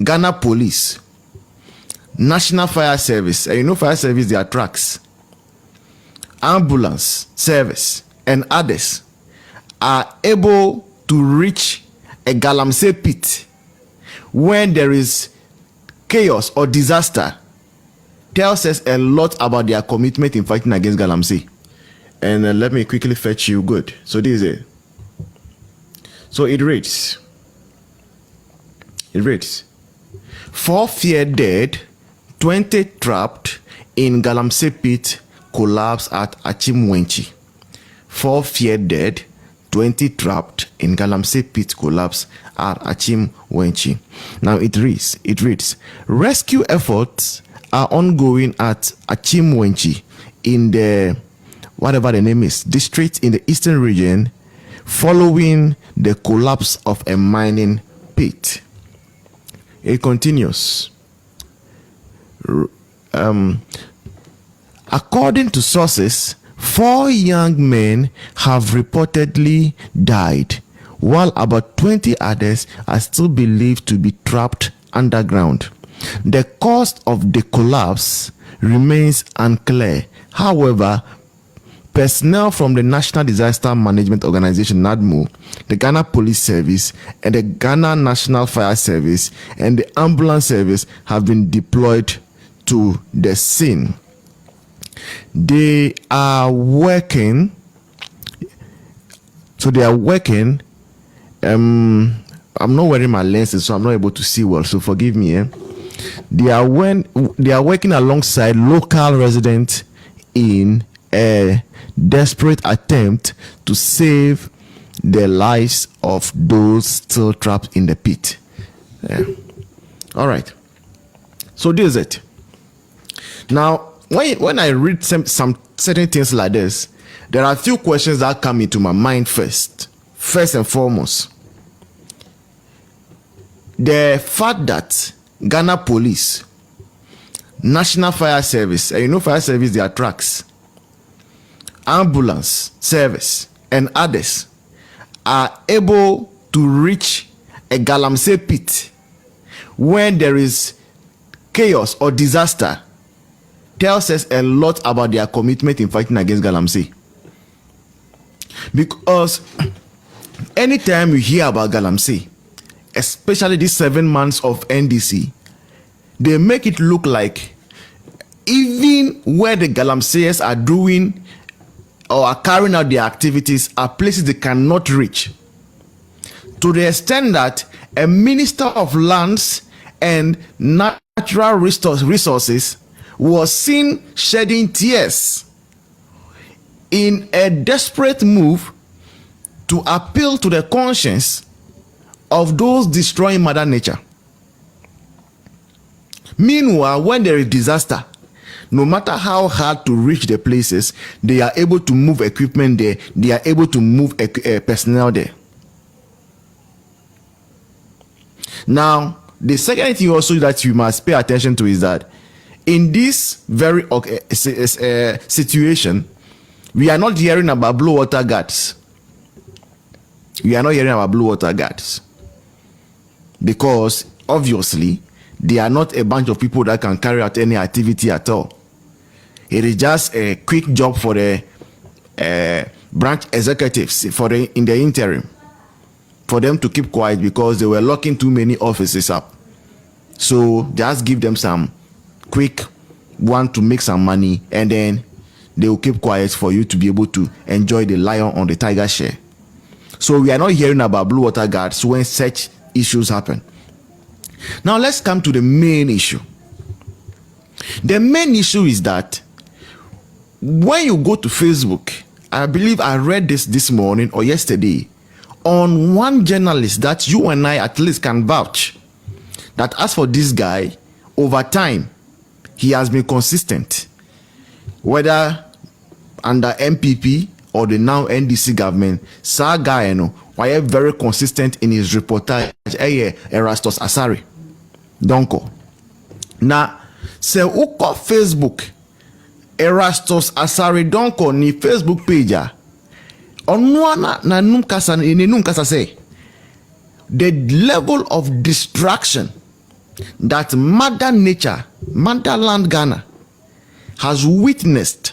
Ghana Police, National Fire Service, and you know fire service, there are trucks, ambulance service, and others are able to reach a Galamsey pit when there is chaos or disaster, tells us a lot about their commitment in fighting against Galamsey. And let me quickly fetch you. Good. So this is it. So it reads. 4 feared dead, 20 trapped in Galamsey pit collapse at Achimwenchi. 4 feared dead, 20 trapped in Galamsey pit collapse at Achimwenchi. Now it reads, rescue efforts are ongoing at Achimwenchi in the, whatever the name is, district in the eastern region following the collapse of a mining pit. It continues. According to sources, 4 young men have reportedly died, while about 20 others are still believed to be trapped underground. The cause of the collapse remains unclear. However, personnel from the National Disaster Management Organization (NADMO), the Ghana Police Service, and the Ghana National Fire Service and the Ambulance Service have been deployed to the scene. They are working. I'm not wearing my lenses, so I'm not able to see well. So forgive me. They are working alongside local residents in a desperate attempt to save the lives of those still trapped in the pit. All right. So this is it. Now, when I read some certain things like this, there are a few questions that come into my mind first. First and foremost, the fact that Ghana Police, National Fire Service, and you know fire service, there are trucks, ambulance service, and others are able to reach a Galamsey pit when there is chaos or disaster, tells us a lot about their commitment in fighting against Galamsey. Because anytime you hear about Galamsey, especially these 7 months of NDC, they make it look like even where the Galamseyers are doing or are carrying out their activities are places they cannot reach. To the extent that a minister of lands and natural resources was seen shedding tears in a desperate move to appeal to the conscience of those destroying Mother Nature. Meanwhile, when there is disaster, no matter how hard to reach the places, they are able to move equipment there, they are able to move personnel there. Now, the second thing also that you must pay attention to is that in this very situation, we are not hearing about blue water guards. We are not hearing about blue water guards because obviously they are not a bunch of people that can carry out any activity at all. It is just a quick job for the branch executives in the interim, for them to keep quiet because they were locking too many offices up. So just give them some quick one to make some money, and then they will keep quiet for you to be able to enjoy the lion on the tiger share. So we are not hearing about blue water guards when such issues happen. Now let's come to the main issue. The main issue is that when you go to Facebook, I believe I read this morning or yesterday on one journalist that you and I at least can vouch that as for this guy, over time, he has been consistent, whether under MPP or the now NDC government. Sir guy, why very consistent in his reportage. Erastus Asari, donko. Now, say uko Facebook, Erastus Asari donko ni Facebook page. Onwana na numkasa say the level of distraction that Mother Nature, Motherland Ghana, has witnessed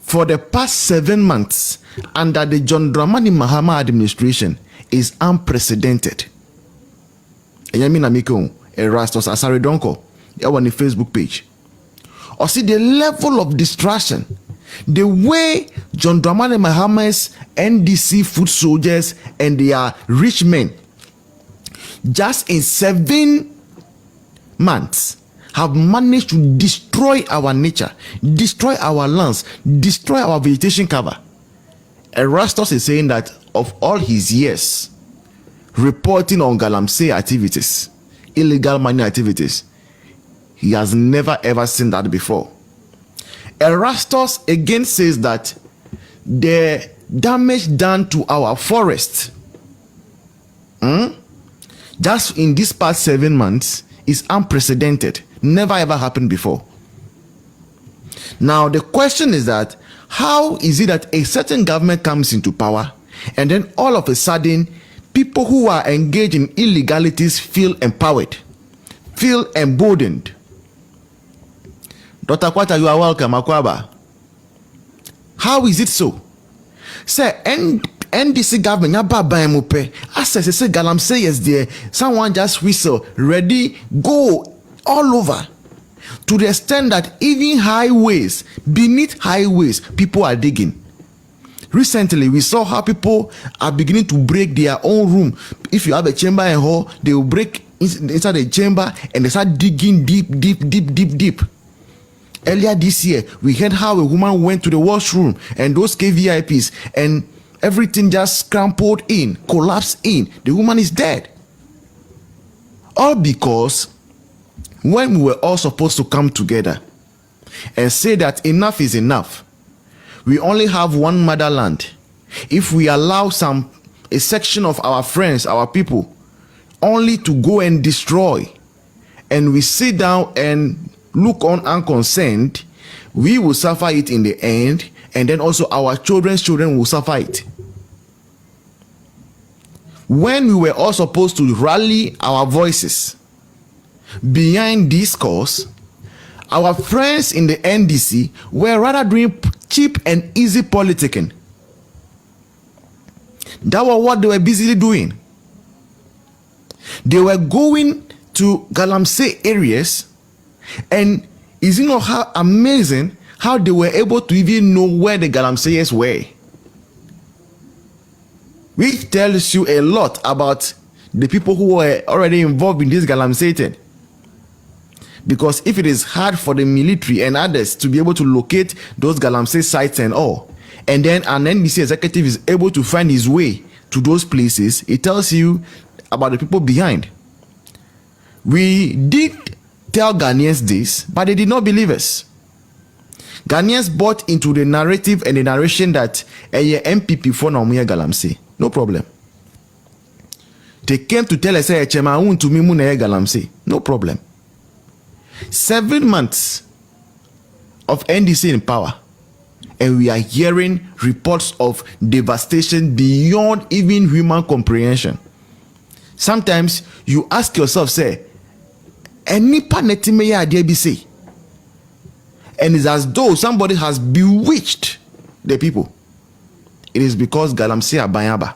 for the past 7 months under the John Dramani Mahama administration is unprecedented. Enyamina Miko, Erastus Asare Donko, on the Facebook page. Or see the level of distraction, the way John Dramani Mahama's NDC foot soldiers and their rich men, just in 7 months, have managed to destroy our nature, destroy our lands, destroy our vegetation cover. Erastus is saying that of all his years reporting on Galamsey activities, illegal mining activities, he has never ever seen that before. Erastus again says that the damage done to our forest just in this past 7 months is unprecedented. Never ever happened before. Now the question is that how is it that a certain government comes into power and then all of a sudden people who are engaged in illegalities feel empowered, feel emboldened? Dr. Kwata, you are welcome. Akwaba. How is it so? Say NDC government yaba mupe access say Galamsey is there. Someone just whistle ready go all over, to the extent that even highways, beneath highways, people are digging. Recently, we saw how people are beginning to break their own room. If you have a chamber and hall, they will break inside the chamber and they start digging deep. Earlier this year, we heard how a woman went to the washroom and those KVIPs and everything just scrambled in, collapsed in. The woman is dead. All because when we were all supposed to come together and say that enough is enough, we only have one motherland. If we allow a section of our friends, our people, only to go and destroy, and we sit down and look on unconcerned, we will suffer it in the end, and then also our children's children will suffer it. When we were all supposed to rally our voices behind this cause, our friends in the NDC were rather doing cheap and easy politicking. That was what they were busily doing. They were going to Galamsey areas, and is it not how amazing how they were able to even know where the Galamseyers were? Which tells you a lot about the people who were already involved in this Galamsey thing. Because if it is hard for the military and others to be able to locate those Galamsey sites and all, and then an NDC executive is able to find his way to those places, it tells you about the people behind. We did tell Ghanaians this, but they did not believe us. Ghanaians bought into the narrative and the narration that a MPP for Naumuya Galamsey. No problem. They came to tell us, Chema to Mimu Galamsey. No problem. 7 months of NDC in power, and we are hearing reports of devastation beyond even human comprehension. Sometimes you ask yourself, say, any panetimea DBC, and it's as though somebody has bewitched the people. It is because Galamsey are Bayaba.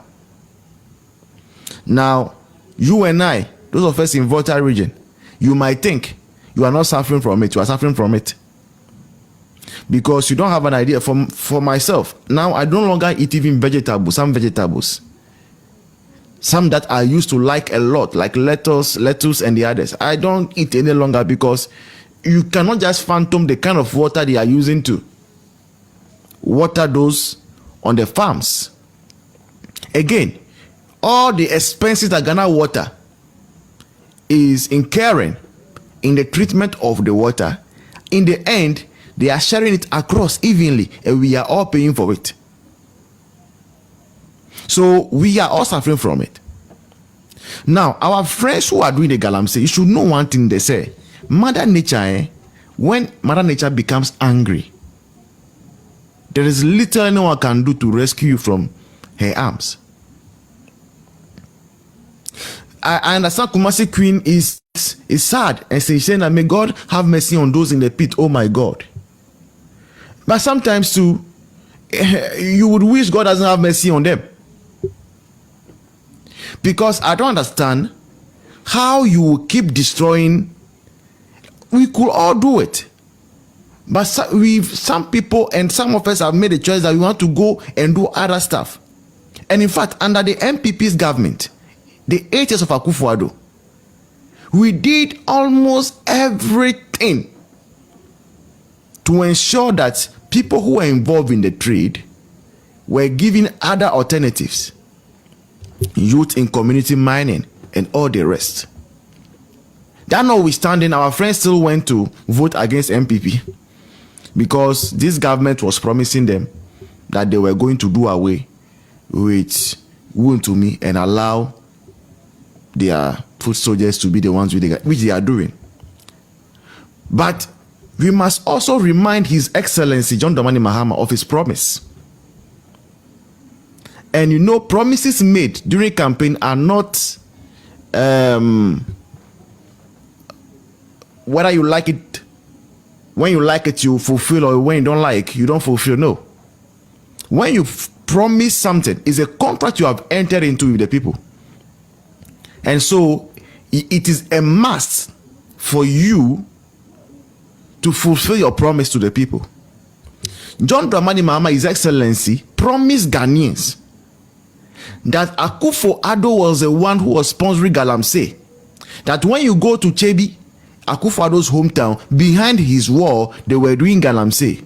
Now, you and I, those of us in Volta region, you might think you are not suffering from it. You are suffering from it because you don't have an idea. For myself, now I no longer eat even vegetables. Some vegetables, some that I used to like a lot, like lettuce, and the others, I don't eat any longer because you cannot just phantom the kind of water they are using to water those on the farms. Again, all the expenses that Ghana Water is incurring in the treatment of the water, in the end, they are sharing it across evenly, and we are all paying for it. So we are all suffering from it. Now, our friends who are doing the Galamsey, you should know one thing they say. Mother Nature, when Mother Nature becomes angry, there is little anyone can do to rescue you from her arms. I understand Kumasi Queen is sad and she's saying that may God have mercy on those in the pit. Oh my God. But sometimes too, you would wish God doesn't have mercy on them. Because I don't understand how you will keep destroying. We could all do it. But some people and some of us have made a choice that we want to go and do other stuff. And in fact, under the MPP's government, the 8 years of Akufo-Addo, we did almost everything to ensure that people who were involved in the trade were given other alternatives. Youth in community mining and all the rest. That notwithstanding, our friends still went to vote against MPP because this government was promising them that they were going to do away with Wontumi and allow their foot soldiers to be the ones which they are doing. But we must also remind His Excellency John Dramani Mahama of his promise. And you know, promises made during campaign are not whether you like it, when you like it you fulfill, or when you don't like you don't fulfill. No, when you promise something, it's a contract you have entered into with the people, and so it is a must for you to fulfill your promise to the people. John Dramani Mahama, His Excellency, promised Ghanaians that Akufo-Addo was the one who was sponsoring Galamsey. That when you go to Chebi, Akufo-Addo's hometown, behind his wall, they were doing Galamsey.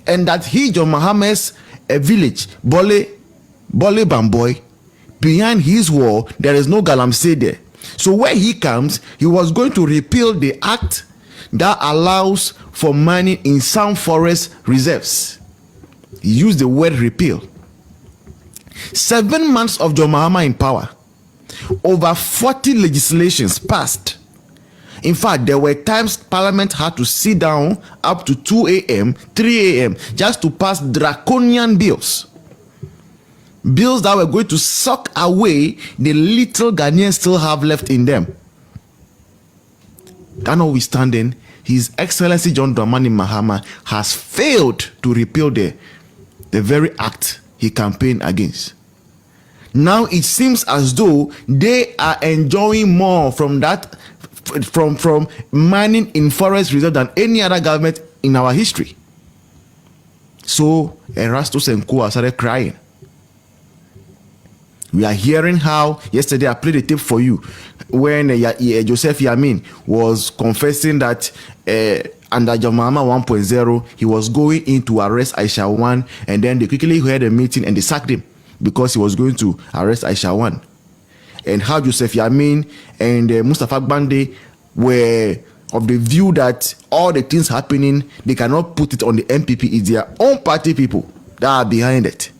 And that he, John Mahama's village, Bole Bamboy, behind his wall, there is no Galamsey there. So when he comes, he was going to repeal the act that allows for mining in some forest reserves. He used the word repeal. 7 months of John Mahama in power, over 40 legislations passed. In fact, there were times Parliament had to sit down up to 2 a.m., 3 a.m. just to pass draconian bills. Bills that were going to suck away the little Ghanaians still have left in them. That notwithstanding, His Excellency John Dramani Mahama has failed to repeal the very act he campaigned against. Now it seems as though they are enjoying more from that, from mining in forest reserve than any other government in our history. So Erastus and Co started crying. We are hearing how yesterday I played a tape for you when Joseph Yamin was confessing that under John Mahama 1.0 he was going in to arrest Aisha 1, and then they quickly had a meeting and they sacked him because he was going to arrest Aisha 1. And how Joseph Yamin and Mustafa Bande were of the view that all the things happening, they cannot put it on the MPP. It's their own party people that are behind it.